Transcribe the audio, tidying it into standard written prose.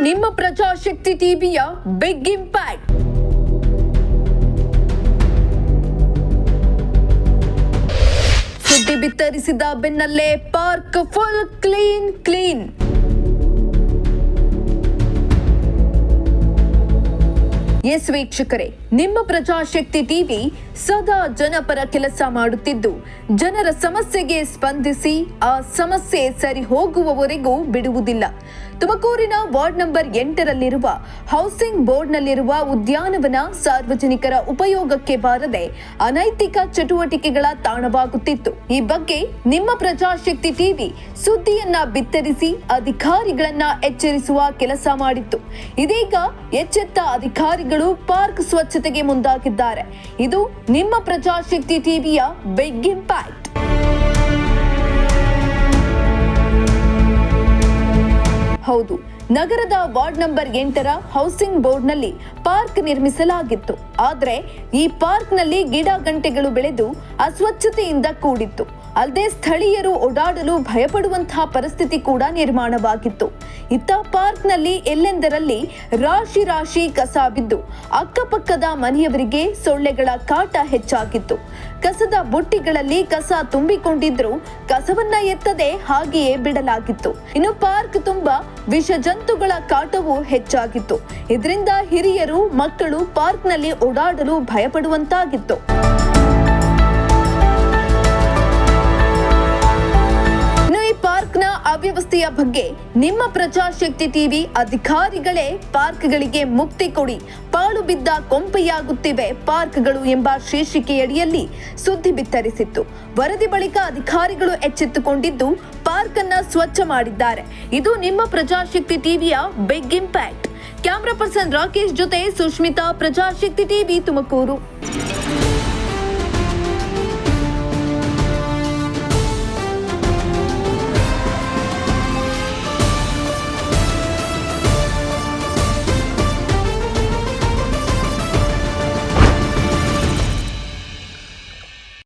ನಿಮ್ಮ ಪ್ರಜಾಶಕ್ತಿ ಟಿವಿಯ big impact. ಸುದ್ದಿ ಬಿತ್ತರಿಸಿದ ಬೆನ್ನಲ್ಲೇ ಪಾರ್ಕ್ ಫುಲ್ ಕ್ಲೀನ್. ಎಸ್ ವೀಕ್ಷಕರೇ, ನಿಮ್ಮ ಪ್ರಜಾಶಕ್ತಿ ಟಿವಿ ಸದಾ ಜನಪರ ಕೆಲಸ ಮಾಡುತ್ತಿದ್ದು, ಜನರ ಸಮಸ್ಯೆಗೆ ಸ್ಪಂದಿಸಿ ಆ ಸಮಸ್ಯೆ ಸರಿ ಹೋಗುವವರೆಗೂ ಬಿಡುವುದಿಲ್ಲ. ತುಮಕೂರಿನ ವಾರ್ಡ್ ನಂಬರ್ 8ರಲ್ಲಿರುವ ಹೌಸಿಂಗ್ ಬೋರ್ಡ್ನಲ್ಲಿರುವ ಉದ್ಯಾನವನ ಸಾರ್ವಜನಿಕರ ಉಪಯೋಗಕ್ಕೆ ಬಾರದೆ ಅನೈತಿಕ ಚಟುವಟಿಕೆಗಳ ತಾಣವಾಗುತ್ತಿತ್ತು. ಈ ಬಗ್ಗೆ ನಿಮ್ಮ ಪ್ರಜಾಶಕ್ತಿ ಟಿವಿ ಸುದ್ದಿಯನ್ನ ಬಿತ್ತರಿಸಿ ಅಧಿಕಾರಿಗಳನ್ನ ಎಚ್ಚರಿಸುವ ಕೆಲಸ ಮಾಡಿತ್ತು. ಇದೀಗ ಎಚ್ಚೆತ್ತ ಅಧಿಕಾರಿಗಳು ಪಾರ್ಕ್ ಸ್ವಚ್ಛತೆಗೆ ಮುಂದಾಗಿದ್ದಾರೆ. ಇದು ನಿಮ್ಮ ಪ್ರಜಾಶಕ್ತಿ ಟಿವಿಯ ಬಿಗ್ ಇಂಪ್ಯಾಕ್ಟ್. ಹೌದು, ನಗರದ ವಾರ್ಡ್ ನಂಬರ್ 8ರ ಹೌಸಿಂಗ್ ಬೋರ್ಡ್ನಲ್ಲಿ ಪಾರ್ಕ್ ನಿರ್ಮಿಸಲಾಗಿತ್ತು. ಆದರೆ ಈ ಪಾರ್ಕ್ನಲ್ಲಿ ಗಿಡ ಗಂಟೆಗಳು ಬೆಳೆದು ಅಸ್ವಚ್ಛತೆಯಿಂದ ಕೂಡಿತ್ತು. ಅಲ್ಲದೆ ಸ್ಥಳೀಯರು ಓಡಾಡಲು ಭಯಪಡುವಂತಹ ಪರಿಸ್ಥಿತಿ ಕೂಡ ನಿರ್ಮಾಣವಾಗಿತ್ತು. ಇತ್ತ ಪಾರ್ಕ್ನಲ್ಲಿ ಎಲ್ಲೆಂದರಲ್ಲಿ ರಾಶಿ ಕಸ ಬಿದ್ದು ಅಕ್ಕಪಕ್ಕದ ಮನೆಯವರಿಗೆ ಸೊಳ್ಳೆಗಳ ಕಾಟ ಹೆಚ್ಚಾಗಿತ್ತು. ಕಸದ ಬುಟ್ಟಿಗಳಲ್ಲಿ ಕಸ ತುಂಬಿಕೊಂಡಿದ್ರು ಕಸವನ್ನ ಎತ್ತದೆ ಹಾಗೆಯೇ ಬಿಡಲಾಗಿತ್ತು. ಇನ್ನು ಪಾರ್ಕ್ ತುಂಬಾ ವಿಷ ಜಂತುಗಳ ಕಾಟವೂ ಹೆಚ್ಚಾಗಿತ್ತು. ಇದರಿಂದ ಹಿರಿಯರು ಮಕ್ಕಳು ಪಾರ್ಕ್ನಲ್ಲಿ ಓಡಾಡಲು ಭಯಪಡುವಂತಾಗಿತ್ತು. ಪಾರ್ಕ್ನ ಅವ್ಯವಸ್ಥೆಯ ಬಗ್ಗೆ ನಿಮ್ಮ ಪ್ರಜಾಶಕ್ತಿ ಟಿವಿ ಅಧಿಕಾರಿಗಳೇ ಪಾರ್ಕ್ಗಳಿಗೆ ಮುಕ್ತಿ ಕೊಡಿ, ಪಾಳು ಬಿದ್ದ ಕೊಂಪೆಯಾಗುತ್ತಿವೆ ಪಾರ್ಕ್ಗಳು ಎಂಬ ಶೀರ್ಷಿಕೆಯಡಿಯಲ್ಲಿ ಸುದ್ದಿ ಬಿತ್ತರಿಸಿತ್ತು. ವರದಿ ಬಳಿಕ ಅಧಿಕಾರಿಗಳು ಎಚ್ಚೆತ್ತುಕೊಂಡಿದ್ದು ಪಾರ್ಕ್ ಅನ್ನ ಸ್ವಚ್ಛ ಮಾಡಿದ್ದಾರೆ. ಇದು ನಿಮ್ಮ ಪ್ರಜಾಶಕ್ತಿ ಟಿವಿಯ big impact. Camera person Rakesh ಜೊತೆ ಸುಷ್ಮಿತಾ, ಪ್ರಜಾಶಕ್ತಿ ಟಿವಿ, ತುಮಕೂರು.